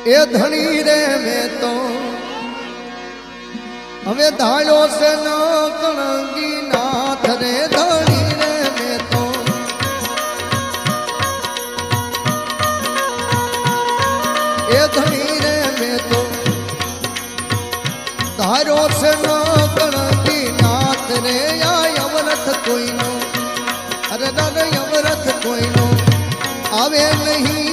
એ ધણી રે મેં તો હવે ધાળ્યો છે ન કણગી નાથ રે ધણી રે મેં તો એ ધણી રે મેં તો ધાર્યો છે ન કણગી નાથ રે આ અવરથ કોઈનો અરે દાદા અવરથ કોઈનો આવે નહીં